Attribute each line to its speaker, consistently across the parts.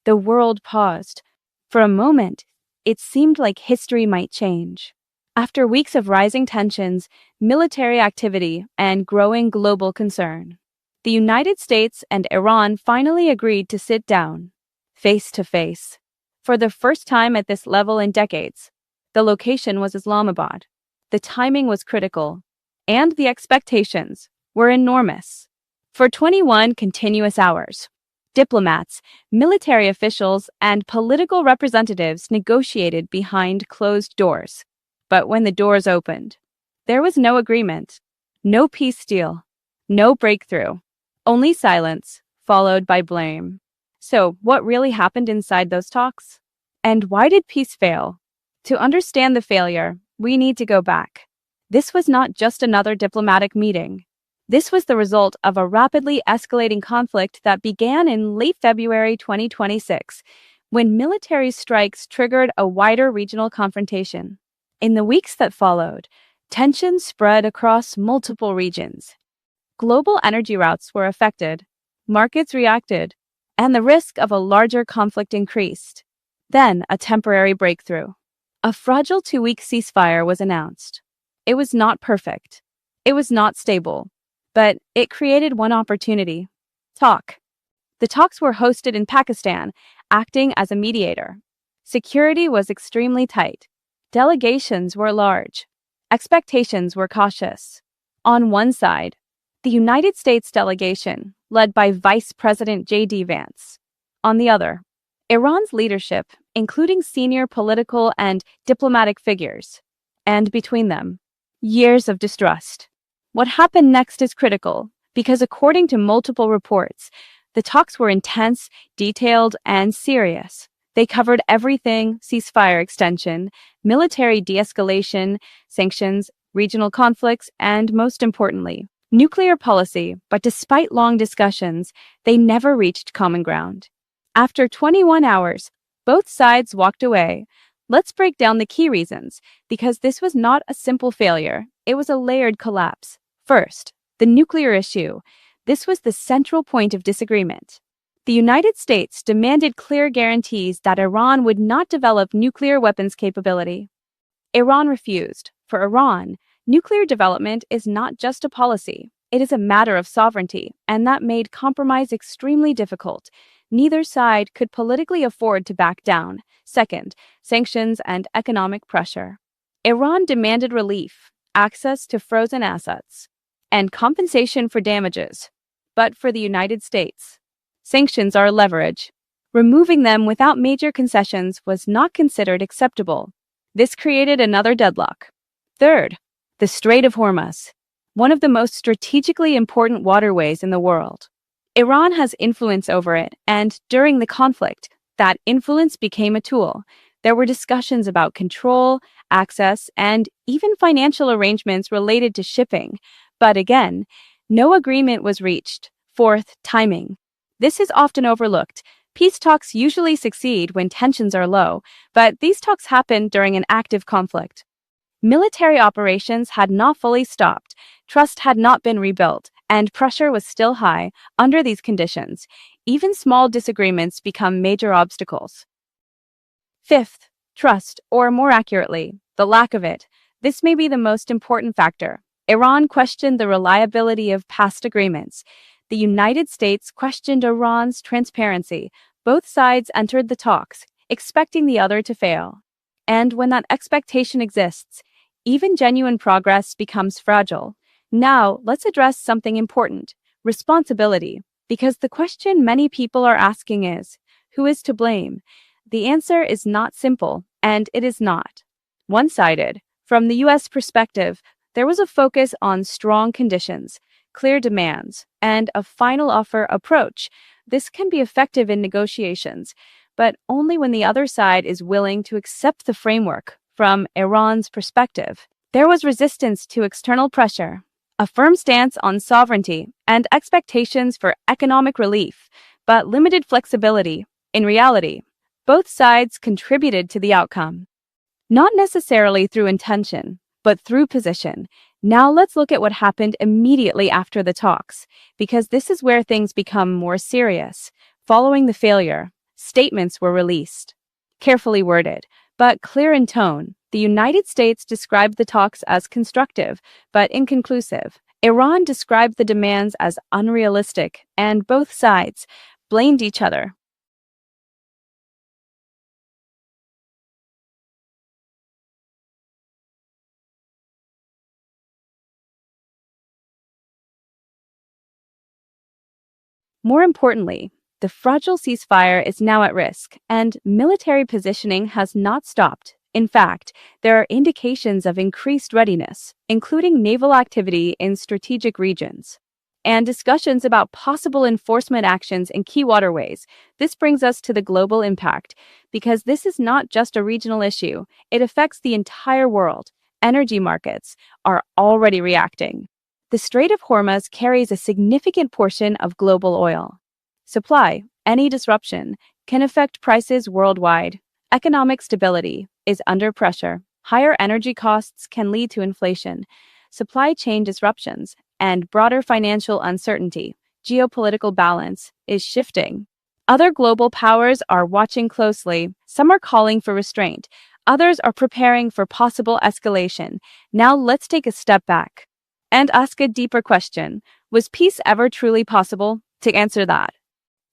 Speaker 1: The world paused. For a moment, it seemed like history might change. After weeks of rising tensions, military activity, and growing global concern, the United States and Iran finally agreed to sit down, face to face. For the first time at this level in decades, the location was Islamabad. The timing was critical, and the expectations were enormous. For 21 continuous hours, diplomats, military officials, and political representatives negotiated behind closed doors. But when the doors opened, there was no agreement, no peace deal, no breakthrough, only silence, followed by blame. So, what really happened inside those talks? And why did peace fail? To understand the failure, we need to go back. This was not just another diplomatic meeting. This was the result of a rapidly escalating conflict that began in late February 2026, when military strikes triggered a wider regional confrontation. In the weeks that followed, tensions spread across multiple regions. Global energy routes were affected, markets reacted, and the risk of a larger conflict increased. Then, a temporary breakthrough. A fragile 2-week ceasefire was announced. It was not perfect. It was not stable. But it created one opportunity: talk. The talks were hosted in Pakistan, acting as a mediator. Security was extremely tight. Delegations were large. Expectations were cautious. On one side, the United States delegation, led by Vice President J.D. Vance. On the other, Iran's leadership, including senior political and diplomatic figures. And between them, years of distrust. What happened next is critical, because according to multiple reports, the talks were intense, detailed, and serious. They covered everything: ceasefire extension, military de-escalation, sanctions, regional conflicts, and most importantly, nuclear policy. But despite long discussions, they never reached common ground. After 21 hours, both sides walked away. Let's break down the key reasons, because this was not a simple failure. It was a layered collapse. First, the nuclear issue. This was the central point of disagreement. The United States demanded clear guarantees that Iran would not develop nuclear weapons capability. Iran refused. For Iran, nuclear development is not just a policy. It is a matter of sovereignty, and that made compromise extremely difficult. Neither side could politically afford to back down. Second, sanctions and economic pressure. Iran demanded relief, access to frozen assets, and compensation for damages. But for the United States, sanctions are leverage. Removing them without major concessions was not considered acceptable. This created another deadlock. Third, the Strait of Hormuz, one of the most strategically important waterways in the world. Iran has influence over it, and during the conflict, that influence became a tool. There were discussions about control, access, and even financial arrangements related to shipping. But again, no agreement was reached. Fourth, timing. This is often overlooked. Peace talks usually succeed when tensions are low, but these talks happened during an active conflict. Military operations had not fully stopped, trust had not been rebuilt, and pressure was still high. Under these conditions, even small disagreements become major obstacles. Fifth, trust, or more accurately, the lack of it. This may be the most important factor. Iran questioned the reliability of past agreements. The United States questioned Iran's transparency. Both sides entered the talks, expecting the other to fail. And when that expectation exists, even genuine progress becomes fragile. Now, let's address something important: responsibility. Because the question many people are asking is, who is to blame? The answer is not simple, and it is not one-sided. From the U.S. perspective, there was a focus on strong conditions, clear demands, and a final offer approach. This can be effective in negotiations, but only when the other side is willing to accept the framework. From Iran's perspective, there was resistance to external pressure, a firm stance on sovereignty, and expectations for economic relief, but limited flexibility. In reality, both sides contributed to the outcome, not necessarily through intention, but through position. Now let's look at what happened immediately after the talks, because this is where things become more serious. Following the failure, Statements were released, carefully worded, but clear in tone. The United States described the talks as constructive, but inconclusive. Iran described the demands as unrealistic, and both sides blamed each other. More importantly, the fragile ceasefire is now at risk, and military positioning has not stopped. In fact, there are indications of increased readiness, including naval activity in strategic regions, and discussions about possible enforcement actions in key waterways. This brings us to the global impact, because this is not just a regional issue, it affects the entire world. Energy markets are already reacting. The Strait of Hormuz carries a significant portion of global oil supply. Any disruption can affect prices worldwide. Economic stability is under pressure. Higher energy costs can lead to inflation, supply chain disruptions, and broader financial uncertainty. Geopolitical balance is shifting. Other global powers are watching closely. Some are calling for restraint. Others are preparing for possible escalation. Now let's take a step back and ask a deeper question. Was peace ever truly possible? To answer that,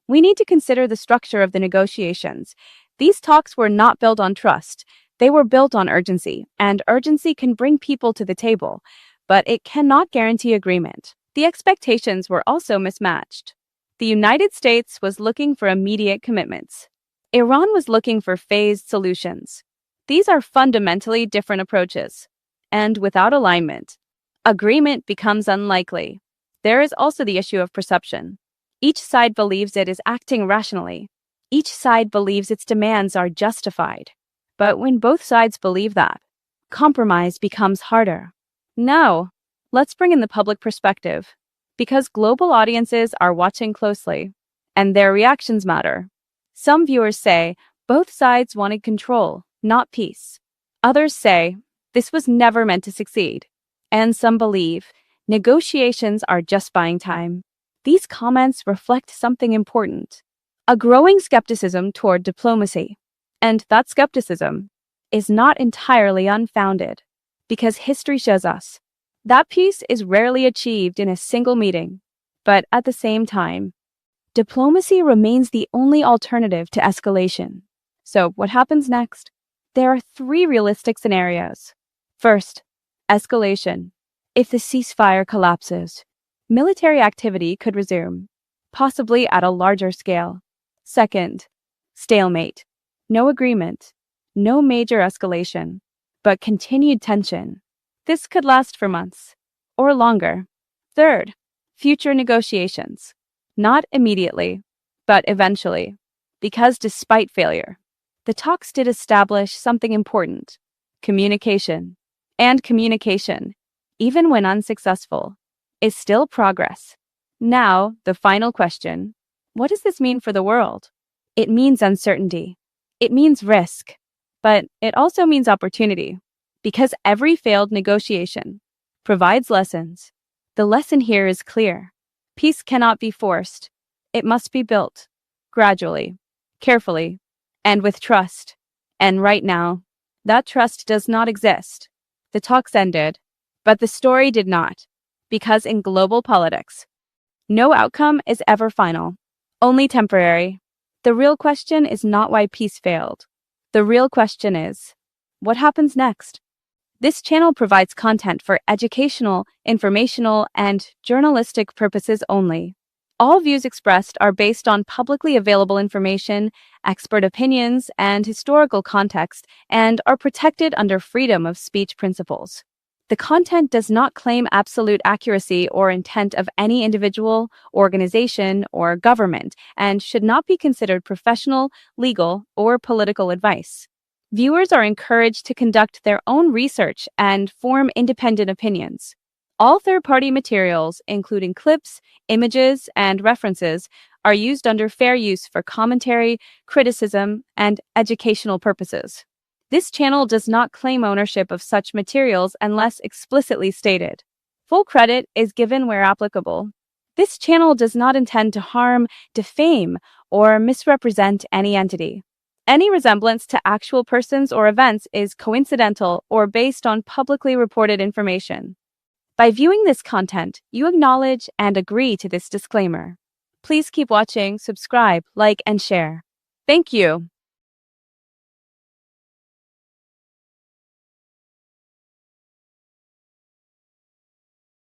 Speaker 1: we need to consider the structure of the negotiations. These talks were not built on trust. They were built on urgency, and urgency can bring people to the table, but it cannot guarantee agreement. The expectations were also mismatched. The United States was looking for immediate commitments. Iran was looking for phased solutions. These are fundamentally different approaches, and without alignment, agreement becomes unlikely. There is also the issue of perception. Each side believes it is acting rationally. Each side believes its demands are justified. But when both sides believe that, compromise becomes harder. Now, let's bring in the public perspective, because global audiences are watching closely, and their reactions matter. Some viewers say both sides wanted control, not peace. Others say this was never meant to succeed. And some believe negotiations are just buying time. These comments reflect something important: a growing skepticism toward diplomacy. And that skepticism is not entirely unfounded, because history shows us that peace is rarely achieved in a single meeting. But at the same time, diplomacy remains the only alternative to escalation. So, what happens next? There are three realistic scenarios. First, escalation. If the ceasefire collapses, military activity could resume, possibly at a larger scale. Second, stalemate. No agreement, no major escalation, but continued tension. This could last for months or longer. Third, future negotiations. Not immediately, but eventually, because despite failure, the talks did establish something important: communication. And communication, even when unsuccessful, is still progress. Now, the final question: what does this mean for the world? It means uncertainty. It means risk. But it also means opportunity, because every failed negotiation provides lessons. The lesson here is clear: peace cannot be forced. It must be built, gradually, carefully, and with trust. And right now, that trust does not exist. The talks ended, but the story did not, because in global politics, no outcome is ever final, only temporary. The real question is not why peace failed. The real question is, what happens next? This channel provides content for educational, informational, and journalistic purposes only. All views expressed are based on publicly available information, expert opinions, and historical context, and are protected under freedom of speech principles. The content does not claim absolute accuracy or intent of any individual, organization, or government, and should not be considered professional, legal, or political advice. Viewers are encouraged to conduct their own research and form independent opinions. All third-party materials, including clips, images, and references, are used under fair use for commentary, criticism, and educational purposes. This channel does not claim ownership of such materials unless explicitly stated. Full credit is given where applicable. This channel does not intend to harm, defame, or misrepresent any entity. Any resemblance to actual persons or events is coincidental or based on publicly reported information. By viewing this content, you acknowledge and agree to this disclaimer. Please keep watching, subscribe, like, and share. Thank you.